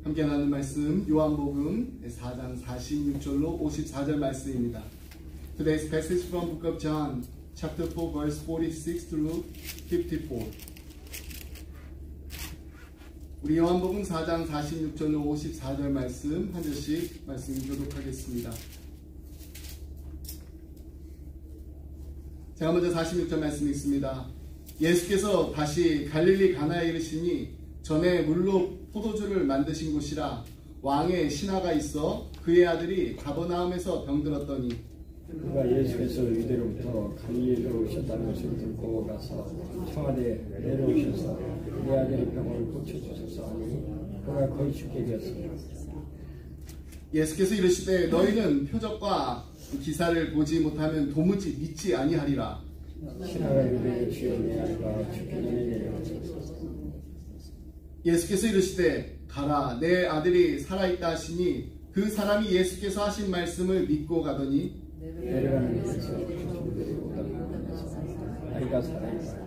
함께 나눈 말씀 요한복음 4장 46절로 54절 말씀입니다. Today's passage from Book of John, chapter 4, verse 46 through 54. 우리 요한복음 4장 46절로 54절 말씀 한 절씩 말씀 읽도록 하겠습니다. 제가 먼저 46절 말씀 읽습니다. 예수께서 다시 갈릴리 가나에 이르시니 전에 물로 포도주를 만드신 곳이라 왕의 신하가 있어 그의 아들이 가버나움에서 병들었더니 그가 예수께서 유대로부터 갈릴리로 오셨다는 것을 듣고 가서 청하되 내려오셔서 내 아들의 병을 고쳐주소서 하니 그가 거의 죽게 되었습니다. 예수께서 이르시되 너희는 표적과 기사를 보지 못하면 도무지 믿지 아니하리라. 신하가 이르되 주여 내 아이가 죽기 전에 내려오소서. 예수께서 이르시되 가라 내 아들이 살아있다 하시니 그 사람이 예수께서 하신 말씀을 믿고 가더니 내려가는 길에서 아이가 살아있다.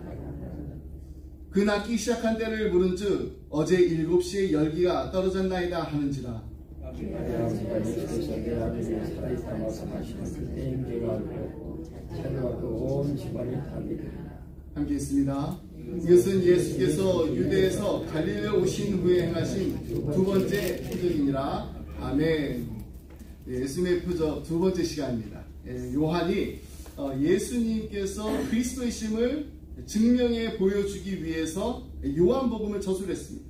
그 낳기 시작한 때를 물은즉 어제 7시에 열기가 떨어졌나이다 하는지라. 아버지가 예수께서 내 아들이 살아있다 말씀하시는 그때인 줄 알고 자기와 그 온 집안이 다 믿으리라. 함께 있습니다. 이것은 예수께서 유대에서 갈릴리로 오신 후에 행하신 두 번째 표적이니라. 아멘. 예수님의 표적 두 번째 시간입니다. 요한이 예수님께서 그리스도이심을 증명해 보여주기 위해서 요한복음을 저술했습니다.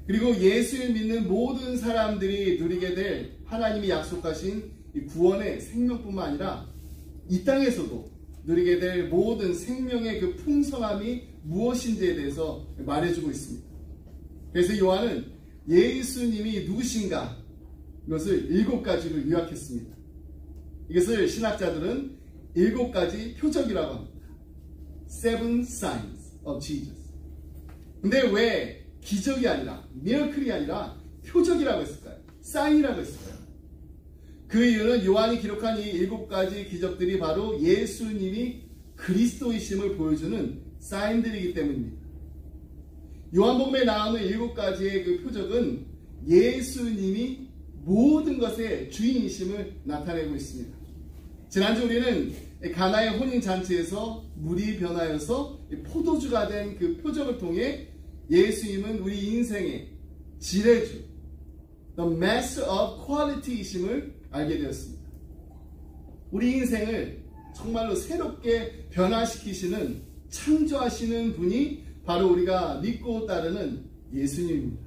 그리고 예수를 믿는 모든 사람들이 누리게 될 하나님이 약속하신 구원의 생명뿐만 아니라 이 땅에서도 누리게 될 모든 생명의 그 풍성함이 무엇인지에 대해서 말해주고 있습니다. 그래서 요한은 예수님이 누구신가 이것을 7가지로 요약했습니다. 이것을 신학자들은 7가지 표적이라고 합니다. Seven signs of Jesus. 근데 왜 기적이 아니라 미러클이 아니라 표적이라고 했을까요? 사인이라고 했을까요? 그 이유는 요한이 기록한 이 7가지 기적들이 바로 예수님이 그리스도이심을 보여주는 사인들이기 때문입니다. 요한복음에 나오는 7가지의 그 표적은 예수님이 모든 것의 주인이심을 나타내고 있습니다. 지난주 우리는 가나의 혼인잔치에서 물이 변하여서 포도주가 된 그 표적을 통해 예수님은 우리 인생의 지뢰주, The Master of Quality이심을 알게 되었습니다. 우리 인생을 정말로 새롭게 변화시키시는 창조하시는 분이 바로 우리가 믿고 따르는 예수님입니다.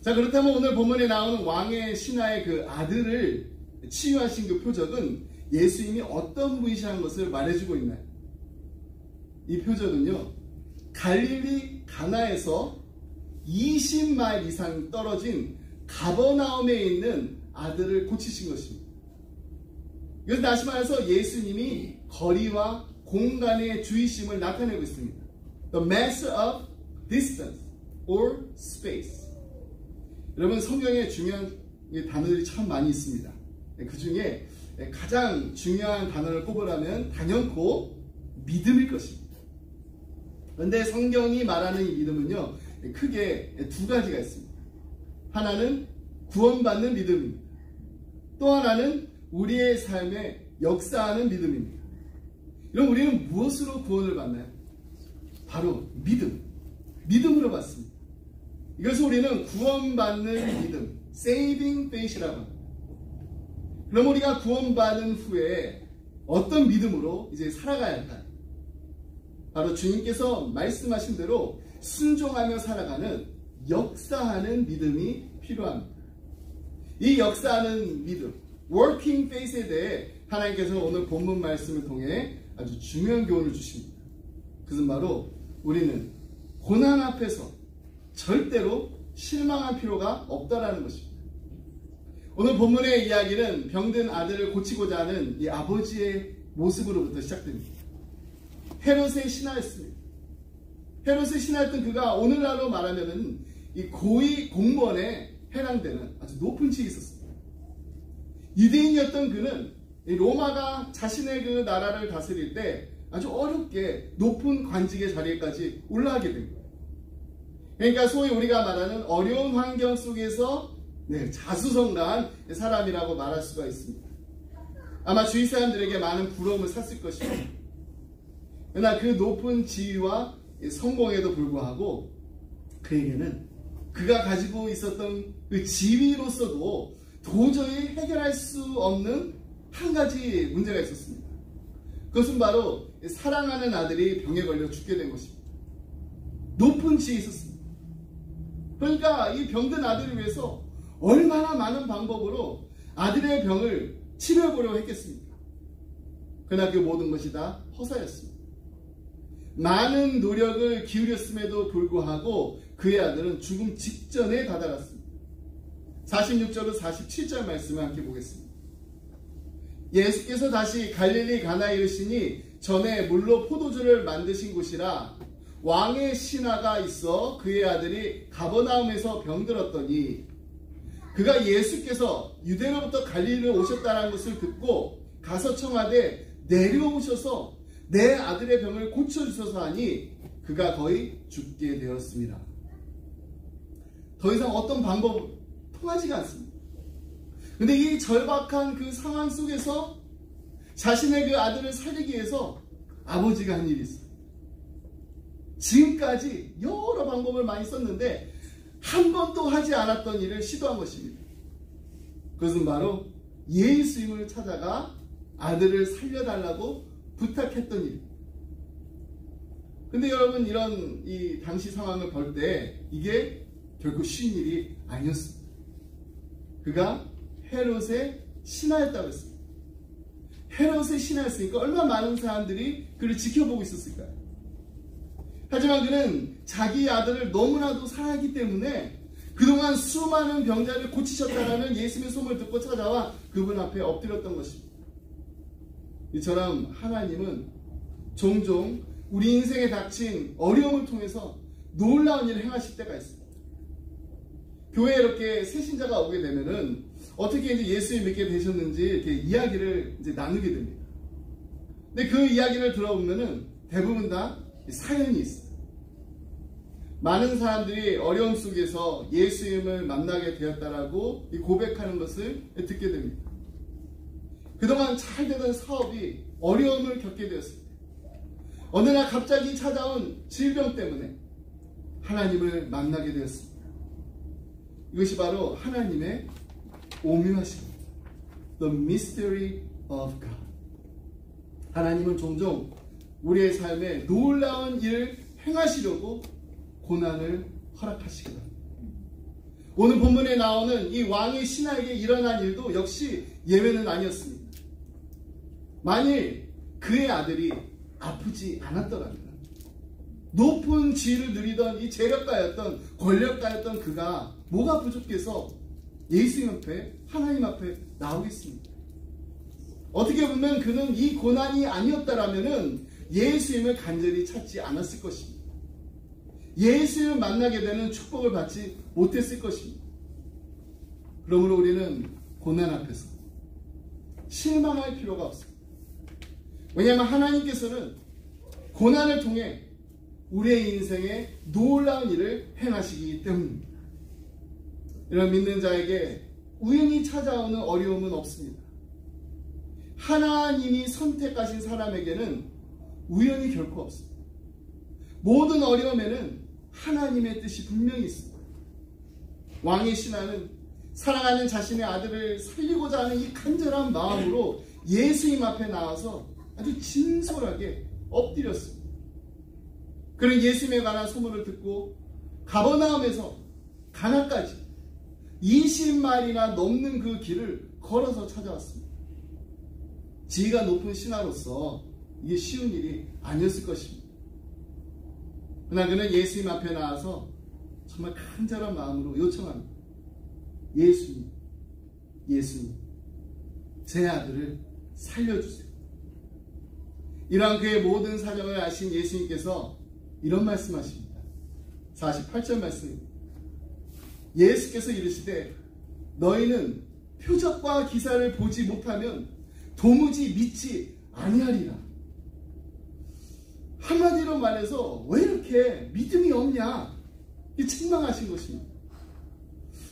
자, 그렇다면 오늘 본문에 나오는 왕의 신하의 그 아들을 치유하신 그 표적은 예수님이 어떤 분이시라는 것을 말해주고 있나요? 이 표적은요, 갈릴리 가나에서 20마일 이상 떨어진 가버나움에 있는 아들을 고치신 것입니다. 이것은 다시 말해서 예수님이 거리와 공간의 주이심을 나타내고 있습니다. The master of distance or space. 여러분, 성경에 중요한 단어들이 참 많이 있습니다. 그 중에 가장 중요한 단어를 꼽으라면 단연코 믿음일 것입니다. 그런데 성경이 말하는 이 믿음은요, 크게 2가지가 있습니다. 하나는 구원받는 믿음입니다. 또 하나는 우리의 삶에 역사하는 믿음입니다. 그럼 우리는 무엇으로 구원을 받나요? 바로 믿음으로 받습니다. 이것을 우리는 구원받는 믿음, saving faith이라고 합니다. 그럼 우리가 구원받은 후에 어떤 믿음으로 이제 살아가야 할까요? 바로 주님께서 말씀하신 대로 순종하며 살아가는 역사하는 믿음이 필요합니다. 이 역사하는 믿음, working faith에 대해 하나님께서 오늘 본문 말씀을 통해 아주 중요한 교훈을 주십니다. 그것은 바로 우리는 고난 앞에서 절대로 실망할 필요가 없다라는 것입니다. 오늘 본문의 이야기는 병든 아들을 고치고자 하는 이 아버지의 모습으로부터 시작됩니다. 헤롯의 신하였습니다. 헤롯의 신하였던 그가 오늘날로 말하면은 이 고위 공무원에 해당되는 아주 높은 지위에 있었습니다. 유대인이었던 그는 로마가 자신의 그 나라를 다스릴 때 아주 어렵게 높은 관직의 자리에까지 올라가게 된 거예요. 그러니까 소위 우리가 말하는 어려운 환경 속에서 자수성가한 사람이라고 말할 수가 있습니다. 아마 주위 사람들에게 많은 부러움을 샀을 것입니다. 그러나 그 높은 지위와 성공에도 불구하고 그에게는 그가 가지고 있었던 그 지위로서도 도저히 해결할 수 없는 한 가지 문제가 있었습니다. 그것은 바로 사랑하는 아들이 병에 걸려 죽게 된 것입니다. 높은 지위에 있었습니다. 그러니까 이 병든 아들을 위해서 얼마나 많은 방법으로 아들의 병을 치료해보려고 했겠습니까? 그러나 그 모든 것이 다 허사였습니다. 많은 노력을 기울였음에도 불구하고 그의 아들은 죽음 직전에 다다랐습니다. 46절로 47절 말씀을 함께 보겠습니다. 예수께서 다시 갈릴리 가나에 이르시니 전에 물로 포도주를 만드신 곳이라 왕의 신하가 있어 그의 아들이 가버나움에서 병들었더니 그가 예수께서 유대로부터 갈릴리로 오셨다는 것을 듣고 가서 청하되 내려오셔서 내 아들의 병을 고쳐주소서 하니 그가 거의 죽게 되었습니다. 더 이상 어떤 방법은 통하지가 않습니다. 근데 이 절박한 그 상황 속에서 자신의 그 아들을 살리기 위해서 아버지가 한 일이 있어요. 지금까지 여러 방법을 많이 썼는데 한 번도 하지 않았던 일을 시도한 것입니다. 그것은 바로 예수님을 찾아가 아들을 살려달라고 부탁했던 일. 근데 여러분, 이런 이 당시 상황을 볼 때 이게 결코 쉬운 일이 아니었습니다. 그가 헤롯의 신하였다고 했습니다. 헤롯의 신하였으니까 얼마나 많은 사람들이 그를 지켜보고 있었을까요? 하지만 그는 자기 아들을 너무나도 사랑하기 때문에 그동안 수많은 병자를 고치셨다라는 예수님의 소문을 듣고 찾아와 그분 앞에 엎드렸던 것입니다. 이처럼 하나님은 종종 우리 인생에 닥친 어려움을 통해서 놀라운 일을 행하실 때가 있습니다. 교회에 이렇게 새 신자가 오게 되면은 어떻게 이제 예수를 믿게 되셨는지 이렇게 이야기를 이제 나누게 됩니다. 근데 그 이야기를 들어보면은 대부분 다 사연이 있어요. 많은 사람들이 어려움 속에서 예수님을 만나게 되었다라고 고백하는 것을 듣게 됩니다. 그동안 잘 되던 사업이 어려움을 겪게 되었습니다. 어느 날 갑자기 찾아온 질병 때문에 하나님을 만나게 되었습니다. 이것이 바로 하나님의 오묘하십니다. The mystery of God. 하나님은 종종 우리의 삶에 놀라운 일을 행하시려고 고난을 허락하시기도 합니다. 오늘 본문에 나오는 이 왕의 신하에게 일어난 일도 역시 예외는 아니었습니다. 만일 그의 아들이 아프지 않았더라면 높은 지위를 누리던 이 재력가였던 권력가였던 그가 뭐가 부족해서 예수님 앞에 하나님 앞에 나오겠습니까? 어떻게 보면 그는 이 고난이 아니었다라면 예수님을 간절히 찾지 않았을 것입니다. 예수님을 만나게 되는 축복을 받지 못했을 것입니다. 그러므로 우리는 고난 앞에서 실망할 필요가 없습니다. 왜냐하면 하나님께서는 고난을 통해 우리의 인생에 놀라운 일을 행하시기 때문입니다. 이런 믿는 자에게 우연히 찾아오는 어려움은 없습니다. 하나님이 선택하신 사람에게는 우연이 결코 없습니다. 모든 어려움에는 하나님의 뜻이 분명히 있습니다. 왕의 신하는 사랑하는 자신의 아들을 살리고자 하는 이 간절한 마음으로 예수님 앞에 나와서 아주 진솔하게 엎드렸습니다. 그는 예수님에 관한 소문을 듣고 가버나움에서 가나까지 20마일이나 넘는 그 길을 걸어서 찾아왔습니다. 지위가 높은 신하로서 이게 쉬운 일이 아니었을 것입니다. 그러나 그는 예수님 앞에 나와서 정말 간절한 마음으로 요청합니다. 예수님, 제 아들을 살려주세요. 이러한 그의 모든 사정을 아신 예수님께서 이런 말씀하십니다. 48절 말씀입니다. 예수께서 이르시되 너희는 표적과 기사를 보지 못하면 도무지 믿지 아니하리라. 한마디로 말해서 왜 이렇게 믿음이 없냐? 이 책망하신 것입니다.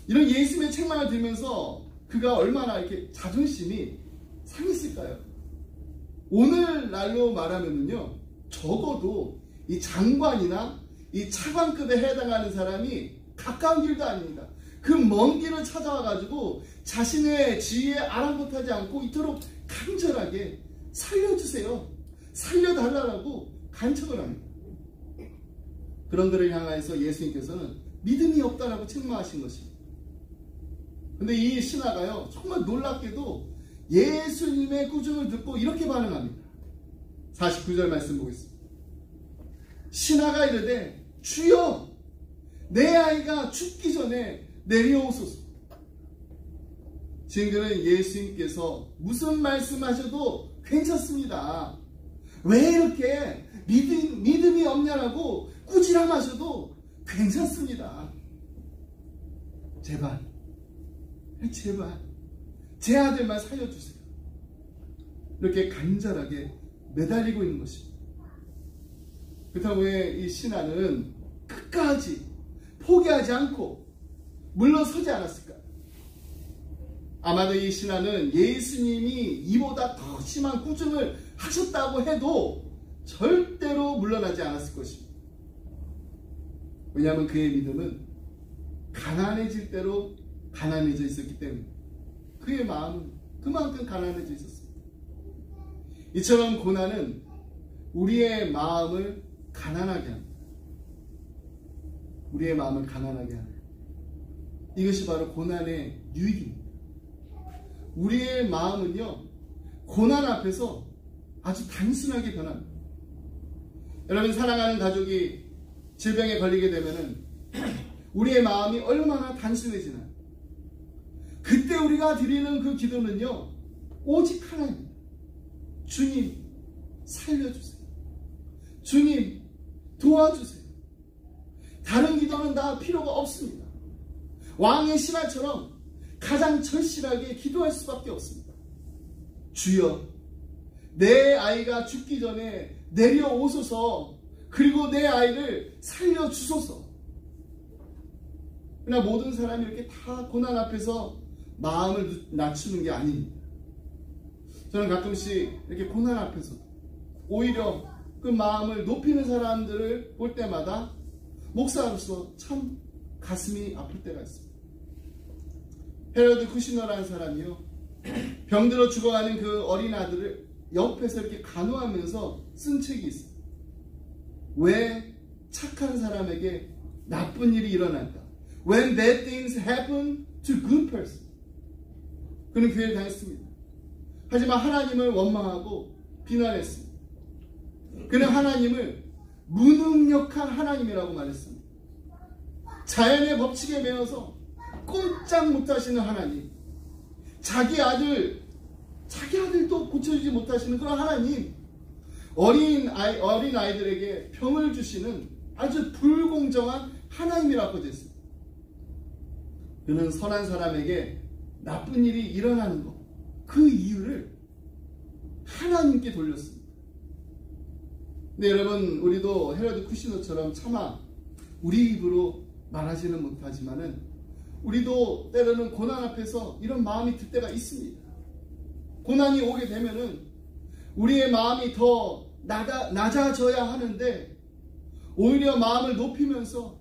이런 예수님의 책망을 들으면서 그가 얼마나 이렇게 자존심이 상했을까요? 오늘날로 말하면요, 적어도 이 장관이나 이 차관급에 해당하는 사람이 가까운 길도 아닙니다. 그 먼 길을 찾아와 가지고 자신의 지위에 아랑곳하지 않고 이토록 간절하게 살려주세요, 살려달라고 간청을 합니다. 그런 그를 향하여서 예수님께서는 믿음이 없다라고 책망하신 것입니다. 근데 이 신하가요, 정말 놀랍게도 예수님의 꾸중을 듣고 이렇게 반응합니다. 49절 말씀 보겠습니다. 신하가 이르되 주여, 내 아이가 죽기 전에 내려오소서. 지금 그는 예수님께서 무슨 말씀하셔도 괜찮습니다. 왜 이렇게 믿음이 없냐라고 꾸지람하셔도 괜찮습니다. 제발 제 아들만 살려주세요. 이렇게 간절하게 매달리고 있는 것입니다. 그렇다고 이 신하는 끝까지 포기하지 않고 물러서지 않았을까요? 아마도 이 신하는 예수님이 이보다 더 심한 꾸중을 하셨다고 해도 절대로 물러나지 않았을 것입니다. 왜냐하면 그의 믿음은 가난해질 대로 가난해져 있었기 때문에 그의 마음은 그만큼 가난해져 있었습니다. 이처럼 고난은 우리의 마음을 가난하게 합니다. 우리의 마음을 가난하게 합니다. 이것이 바로 고난의 유익입니다. 우리의 마음은요, 고난 앞에서 아주 단순하게 변합니다. 여러분, 사랑하는 가족이 질병에 걸리게 되면은 우리의 마음이 얼마나 단순해지나요? 그때 우리가 드리는 그 기도는요, 오직 하나입니다. 주님, 살려주세요. 주님, 도와주세요. 다른 기도는 다 필요가 없습니다. 왕의 신하처럼 가장 절실하게 기도할 수밖에 없습니다. 주여, 내 아이가 죽기 전에 내려오소서. 그리고 내 아이를 살려주소서. 그러나 모든 사람이 이렇게 다 고난 앞에서 마음을 낮추는 게 아닙니다. 저는 가끔씩 이렇게 고난 앞에서 오히려 그 마음을 높이는 사람들을 볼 때마다 목사로서 참 가슴이 아플 때가 있습니다. 헤로드 쿠시너라는 사람이요, 병들어 죽어가는 그 어린 아들을 옆에서 이렇게 간호하면서 쓴 책이 있습니다. 왜 착한 사람에게 나쁜 일이 일어날까? When bad things happen to good person. 그는 교회를 다녔습니다. 하지만 하나님을 원망하고 비난했습니다. 그는 하나님을 무능력한 하나님이라고 말했습니다. 자연의 법칙에 매여서 꼼짝 못하시는 하나님, 자기 아들도 고쳐주지 못하시는 그런 하나님, 어린 아이들에게 병을 주시는 아주 불공정한 하나님이라고 됐습니다. 그는 선한 사람에게 나쁜 일이 일어나는 것, 그 이유를 하나님께 돌렸습니다. 근데 여러분, 우리도 헤로드 쿠시노처럼 차마 우리 입으로 말하지는 못하지만은 우리도 때로는 고난 앞에서 이런 마음이 들 때가 있습니다. 고난이 오게 되면은 우리의 마음이 더 낮아져야 하는데 오히려 마음을 높이면서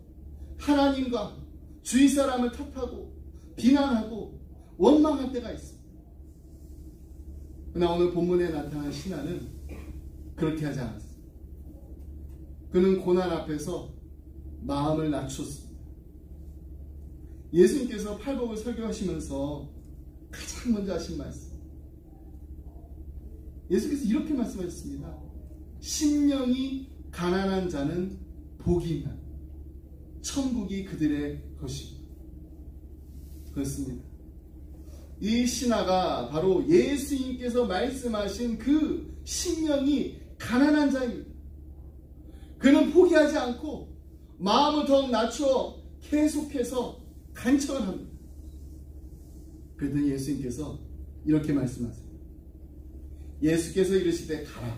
하나님과 주위 사람을 탓하고 비난하고 원망할 때가 있습니다. 그러나 오늘 본문에 나타난 신하는 그렇게 하지 않았습니다. 그는 고난 앞에서 마음을 낮췄습니다. 예수님께서 팔복을 설교하시면서 가장 먼저 하신 말씀, 예수께서 이렇게 말씀하셨습니다. 심령이 가난한 자는 복이 있나니 천국이 그들의 것입니다. 그렇습니다. 이 신하가 바로 예수님께서 말씀하신 그 심령이 가난한 자입니다. 그는 포기하지 않고 마음을 더욱 낮추어 계속해서 간청을 합니다. 그랬더니 예수님께서 이렇게 말씀하세요. 예수께서 이르시되 가라,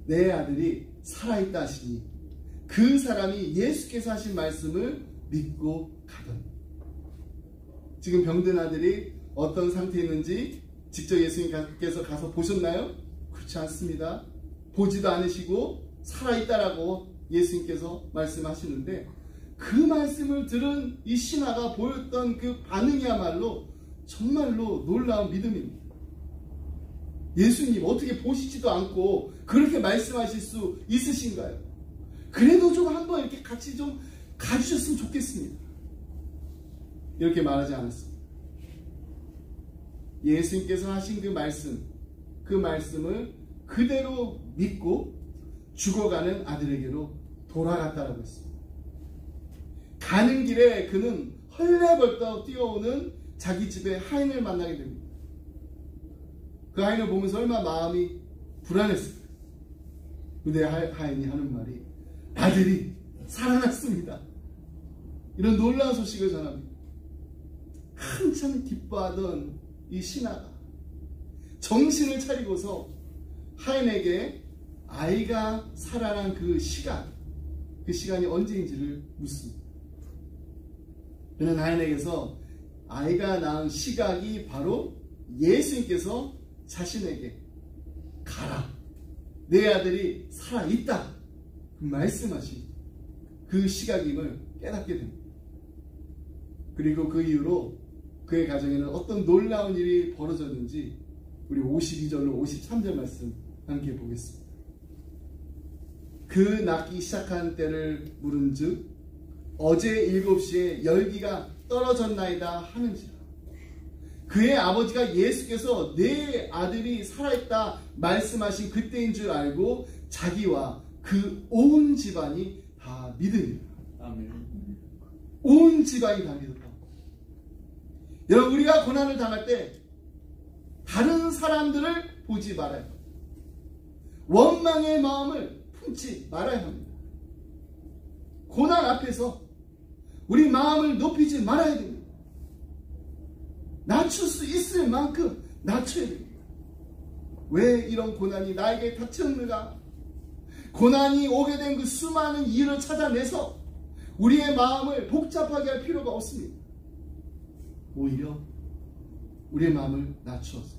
내 아들이 살아있다 하시니 그 사람이 예수께서 하신 말씀을 믿고 가더니. 지금 병든 아들이 어떤 상태에 있는지 직접 예수님께서 가서 보셨나요? 그렇지 않습니다. 보지도 않으시고 살아있다라고 예수님께서 말씀하시는데, 그 말씀을 들은 이 신하가 보였던 그 반응이야말로 정말로 놀라운 믿음입니다. 예수님 어떻게 보시지도 않고 그렇게 말씀하실 수 있으신가요? 그래도 좀 한번 이렇게 같이 좀 가주셨으면 좋겠습니다. 이렇게 말하지 않았습니다. 예수님께서 하신 그 말씀을 그대로 믿고 죽어가는 아들에게로 돌아갔다라고 했습니다. 가는 길에 그는 헐레벌떡 뛰어오는 자기 집의 하인을 만나게 됩니다. 그 하인을 보면서 얼마나 마음이 불안했을까요? 근데 하인이 하는 말이 아들이 살아났습니다. 이런 놀라운 소식을 전합니다. 한참 기뻐하던 이 신하가 정신을 차리고서 하인에게 아이가 살아난 그 시간이 언제인지를 묻습니다. 그는 하인에게서 아이가 낳은 시각이 바로 예수님께서 자신에게 가라, 내 아들이 살아있다 그 말씀하신 그 시각임을 깨닫게 됩니다. 그리고 그 이후로 그의 가정에는 어떤 놀라운 일이 벌어졌는지 우리 52절로 53절 말씀 함께 보겠습니다. 그 낳기 시작한 때를 물은즉 어제 7시에 열기가 떨어졌나이다 하는지라. 그의 아버지가 예수께서 내 아들이 살아있다 말씀하신 그때인 줄 알고 자기와 그 온 집안이 다 믿으니라. 아멘. 온 집안이 다 믿었다. 여러분, 우리가 고난을 당할 때 다른 사람들을 보지 말아야 합니다. 원망의 마음을 품지 말아야 합니다. 고난 앞에서 우리 마음을 높이지 말아야 됩니다. 낮출 수 있을 만큼 낮춰야 됩니다. 왜 이런 고난이 나에게 닥쳤는가? 고난이 오게 된 그 수많은 이유를 찾아내서 우리의 마음을 복잡하게 할 필요가 없습니다. 오히려 우리의 마음을 낮추어서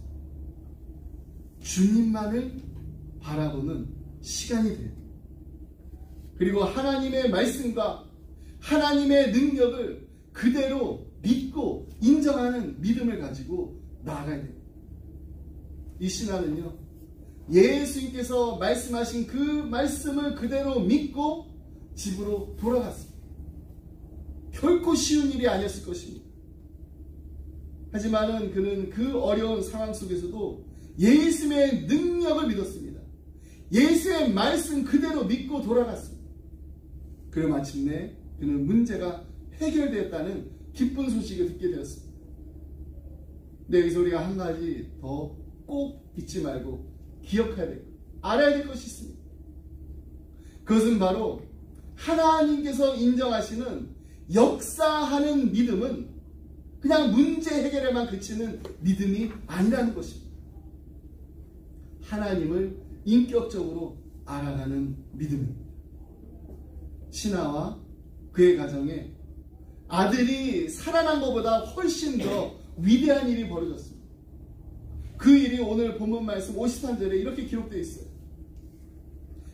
주님만을 바라보는 시간이 돼요. 그리고 하나님의 말씀과 하나님의 능력을 그대로 믿고 인정하는 믿음을 가지고 나아가야 돼요. 이 신하는요, 예수님께서 말씀하신 그 말씀을 그대로 믿고 집으로 돌아갔습니다. 결코 쉬운 일이 아니었을 것입니다. 하지만은 그는 그 어려운 상황 속에서도 예수님의 능력을 믿었습니다. 예수의 말씀 그대로 믿고 돌아갔습니다. 그리고 마침내 그는 문제가 해결되었다는 기쁜 소식을 듣게 되었습니다. 근데 여기서 우리가 한 가지 더 꼭 잊지 말고 기억해야 되고 알아야 될 것이 있습니다. 그것은 바로 하나님께서 인정하시는 역사하는 믿음은 그냥 문제 해결에만 그치는 믿음이 아니라는 것입니다. 하나님을 인격적으로 알아가는 믿음입니다. 신하와 그의 가정에 아들이 살아난 것보다 훨씬 더 위대한 일이 벌어졌습니다. 그 일이 오늘 본문 말씀 53절에 이렇게 기록되어 있어요.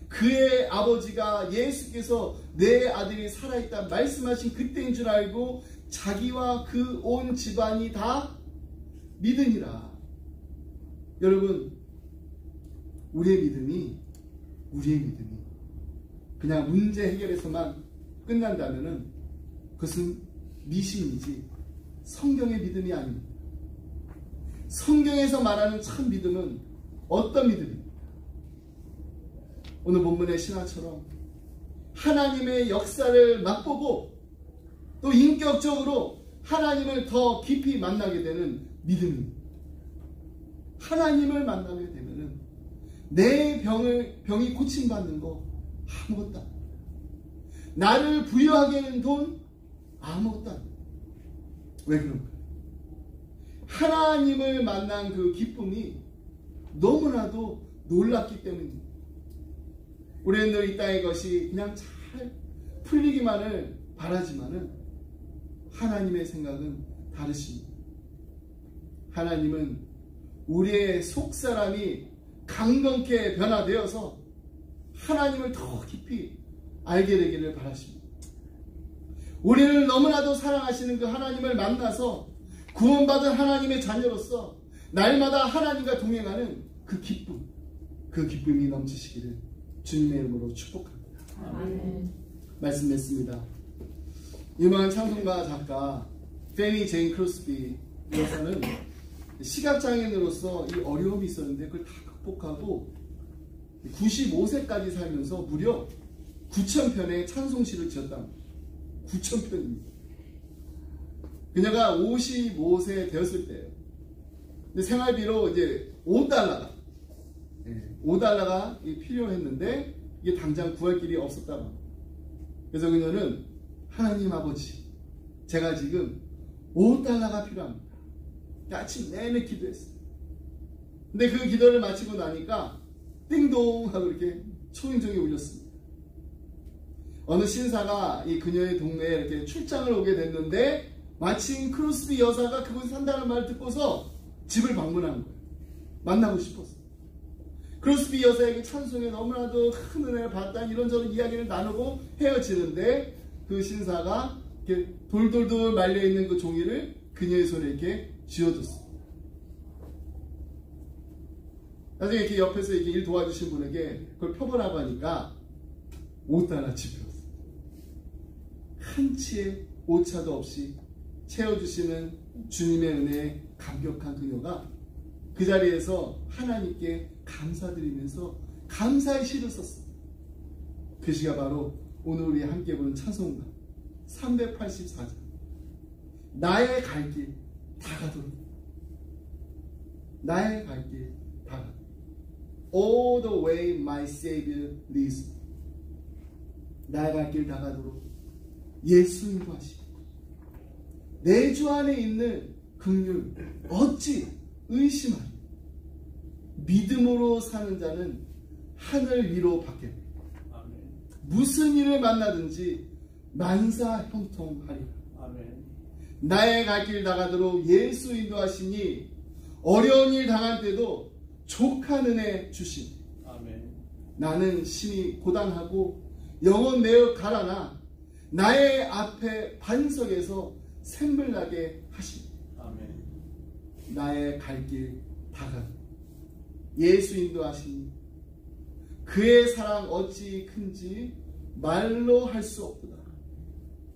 그의 아버지가 예수께서 내 아들이 살아있다 말씀하신 그때인 줄 알고 자기와 그 온 집안이 다 믿으니라. 여러분, 우리의 믿음이 그냥 문제 해결에서만 끝난다면은 그것은 미신이지 성경의 믿음이 아닙니다. 성경에서 말하는 참 믿음은 어떤 믿음입니까? 오늘 본문의 신하처럼 하나님의 역사를 맛보고 또 인격적으로 하나님을 더 깊이 만나게 되는 믿음입니다. 하나님을 만나게 되면은 내 병이 고침받는 거 아무것도 안 돼. 나를 부유하게 하는 돈 아무것도 안 돼. 왜 그런가? 하나님을 만난 그 기쁨이 너무나도 놀랍기 때문입니다. 우리는 늘 이 땅의 것이 그냥 잘 풀리기만을 바라지만은 하나님의 생각은 다르십니다. 하나님은 우리의 속사람이 강건케 변화되어서 하나님을 더 깊이 알게 되기를 바라십니다. 우리를 너무나도 사랑하시는 그 하나님을 만나서 구원받은 하나님의 자녀로서 날마다 하나님과 동행하는 그 기쁨, 그 기쁨이 넘치시기를 주님의 이름으로 축복합니다. 아멘. 말씀 맺습니다. 유명한 찬송가 작가 페니 제인 크로스비 여사는 시각장애인으로서 이 어려움이 있었는데 그걸 다 극복하고 95세까지 살면서 무려 9,000편의 찬송시를 지었다. 9,000편입니다. 그녀가 55세 되었을 때예요. 근데 생활비로 이제 $5가 필요했는데 이게 당장 구할 길이 없었다고 합니다. 그래서 그녀는 하나님 아버지, 제가 지금 $5가 필요합니다. 아침 내내 기도했어요. 근데 그 기도를 마치고 나니까 띵동 하고 이렇게 초인종이 울렸습니다. 어느 신사가 이 그녀의 동네에 이렇게 출장을 오게 됐는데 마침 크로스비 여사가 그곳에 산다는 말을 듣고서 집을 방문한 거예요. 만나고 싶었어요. 크로스비 여사에게 찬송에 너무나도 큰 은혜를 받았다 이런저런 이야기를 나누고 헤어지는데 그 신사가 이렇게 돌돌돌 말려있는 그 종이를 그녀의 손에 이렇게 쥐어줬어요. 나중에 이렇게 옆에서 이렇게 일 도와주신 분에게 그걸 펴보라고 하니까 $5 지폐였어요. 한치의 오차도 없이 채워주시는 주님의 은혜에 감격한 그녀가 그 자리에서 하나님께 감사드리면서 감사의 시를 썼어요. 그 시가 바로 오늘 우리 함께 보는 찬송가 384장 나의 갈 길 다 가도록 나의 갈 길 다 가도록 All the way my Savior leads me. 나의 갈 길 다 가도록 예수 인도하시고 내 주 안에 있는 긍휼 어찌 의심하리. 믿음으로 사는 자는 하늘 위로 받겠다. 무슨 일을 만나든지 만사 형통하리라. 아멘. 나의 갈 길 나가도록 예수 인도하시니 어려운 일 당할 때도 족한 은혜 주시니 아멘. 나는 심히 고단하고 영혼 내어 가라나 나의 앞에 반석에서 샘물나게 하시니 아멘. 나의 갈 길 다가 예수 인도하시니 그의 사랑 어찌 큰지 말로 할 수 없도다.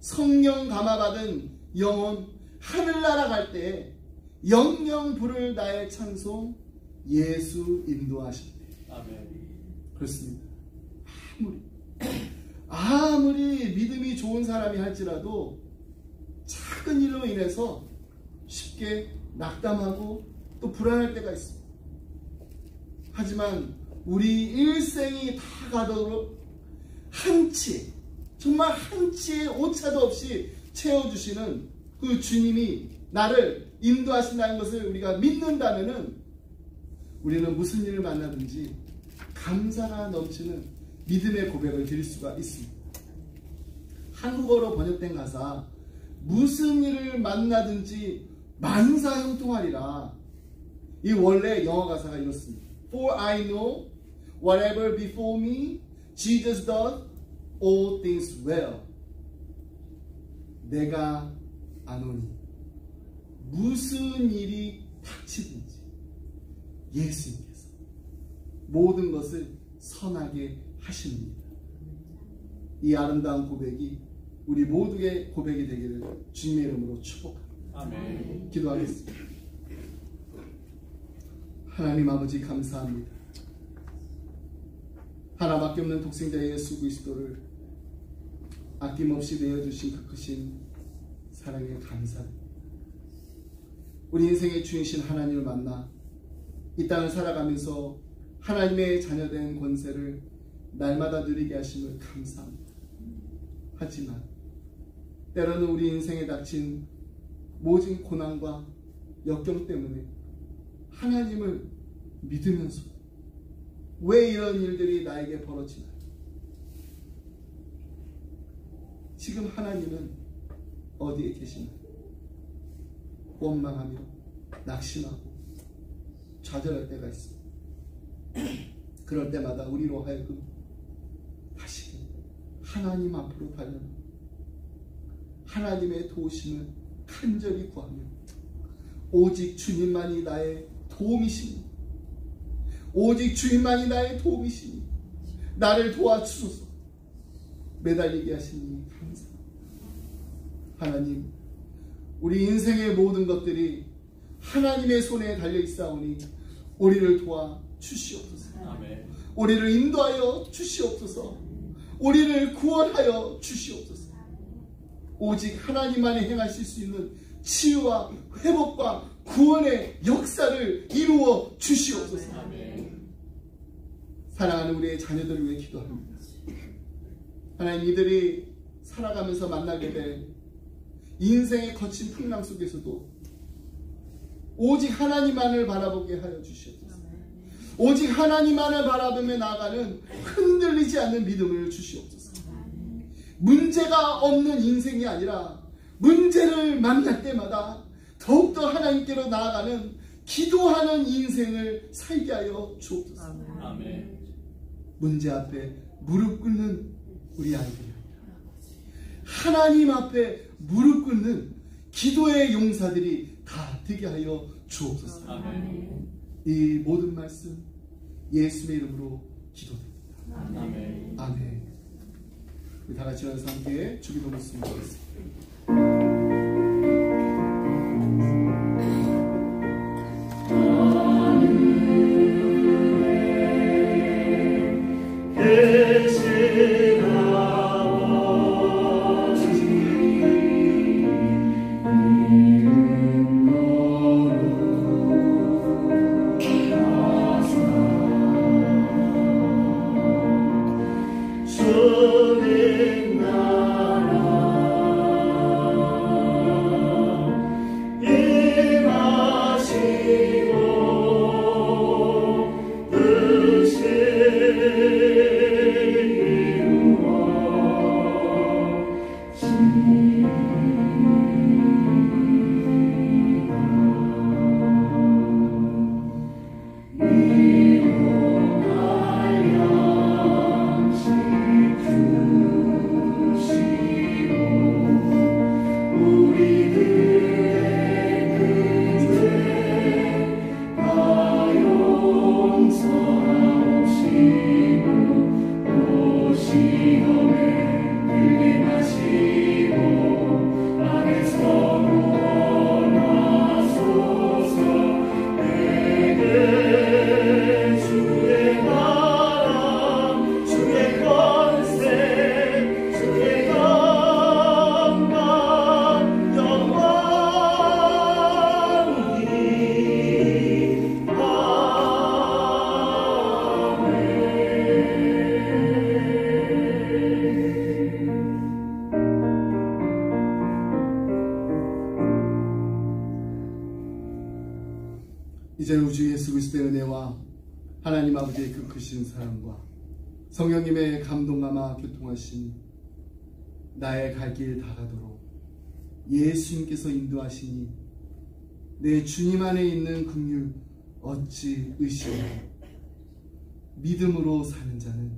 성령 감화받은 영혼 하늘나라 갈 때 영영 부를 나의 찬송 예수 인도하시니 아멘. 그렇습니다. 아무리 믿음이 좋은 사람이 할지라도 작은 일로 인해서 쉽게 낙담하고 또 불안할 때가 있습니다. 하지만 우리 일생이 다 가도록 한치, 정말 한치의 오차도 없이 채워주시는 그 주님이 나를 인도하신다는 것을 우리가 믿는다면은 우리는 무슨 일을 만나든지 감사가 넘치는 믿음의 고백을 드릴 수가 있습니다. 한국어로 번역된 가사 무슨 일을 만나든지 만사 형통하리라. 이 원래 영어 가사가 이렇습니다. For I know whatever before me, Jesus does all things well. 내가 아노니 무슨 일이 닥치든지 예수님께서 모든 것을 선하게 하십니다. 이 아름다운 고백이 우리 모두의 고백이 되기를 주님의 이름으로 축복합니다. 아멘. 기도하겠습니다. 하나님 아버지 감사합니다. 하나밖에 없는 독생자 예수 그리스도를 아낌없이 내어주신 그 크신 사랑에 감사합니다. 우리 인생의 주인이신 하나님을 만나 이 땅을 살아가면서 하나님의 자녀된 권세를 날마다 누리게 하심을 감사합니다. 하지만 때로는 우리 인생에 닥친 모진 고난과 역경 때문에 하나님을 믿으면서 왜 이런 일들이 나에게 벌어지나? 지금 하나님은 어디에 계시나요? 원망하며 낙심하고 좌절할 때가 있습니다. 그럴 때마다 우리로 하여금 다시금 하나님 앞으로 달려나 하나님의 도우심을 간절히 구하며 오직 주님만이 나의 도움이시니 오직 주님만이 나의 도움이시니 나를 도와주소서 매달리게 하시니 감사합니다. 하나님, 우리 인생의 모든 것들이 하나님의 손에 달려있사오니 우리를 도와 주시옵소서. 아멘. 우리를 인도하여 주시옵소서. 우리를 구원하여 주시옵소서. 오직 하나님만이 행하실 수 있는 치유와 회복과 구원의 역사를 이루어 주시옵소서. 아멘. 사랑하는 우리의 자녀들을 위해 기도합니다. 하나님, 이들이 살아가면서 만나게 될 인생의 거친 풍랑 속에서도 오직 하나님만을 바라보게 하여 주시옵소서. 오직 하나님만을 바라보며 나아가는 흔들리지 않는 믿음을 주시옵소서. 문제가 없는 인생이 아니라 문제를 만날 때마다 더욱더 하나님께로 나아가는 기도하는 인생을 살게 하여 주옵소서. 아멘. 문제 앞에 무릎 꿇는 우리 아이들이 아니라 하나님 앞에 무릎 꿇는 기도의 용사들이 다 되게 하여 주옵소서. 아멘. 이 모든 말씀 예수의 이름으로 기도드립니다. 아멘. 아멘. 우리 다 같이 와서 함께 주기도 말씀 드리겠습니다. 이제는 우주 예수 그리스도의 은혜와 하나님 아버지의 그 크신 사랑과 성령님의 감동감화 교통하신 나의 갈 길 다가도록 예수님께서 인도하시니 내 주님 안에 있는 긍휼 어찌 의심하며 믿음으로 사는 자는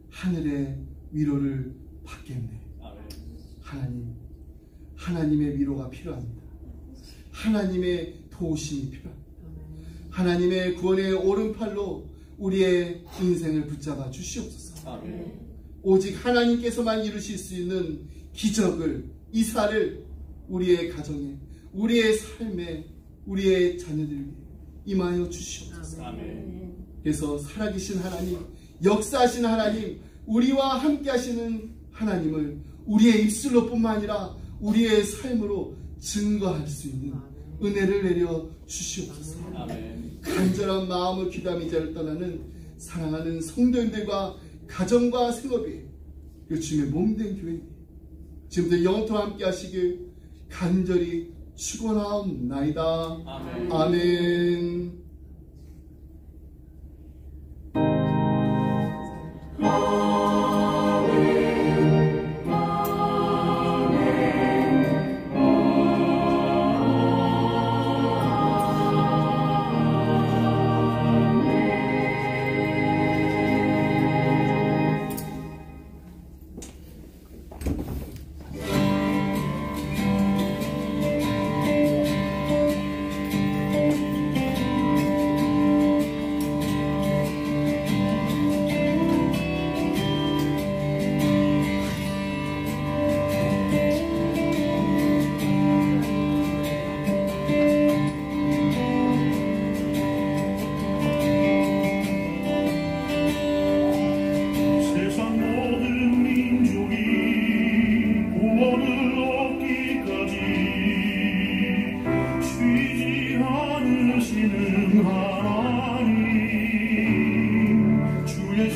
하늘의 위로를 받겠네. 하나님, 하나님의 위로가 필요합니다. 하나님의 도우심이 필요합니다. 하나님의 구원의 오른팔로 우리의 인생을 붙잡아 주시옵소서. 아멘. 오직 하나님께서만 이루실 수 있는 기적을, 이사를 우리의 가정에, 우리의 삶에, 우리의 자녀들에게 임하여 주시옵소서. 아멘. 그래서 살아계신 하나님, 역사하신 하나님, 우리와 함께 하시는 하나님을 우리의 입술로 뿐만 아니라 우리의 삶으로 증거할 수 있는 은혜를 내려 주시옵소서. 아멘. 간절한 마음을 기도하며 이 자리를 떠나는 사랑하는 성도님들과 가정과 생업이 그 주님의 몸된 교회 지금부터 영원토록 함께 하시길 간절히 축원하옵나이다. 아멘. 아멘.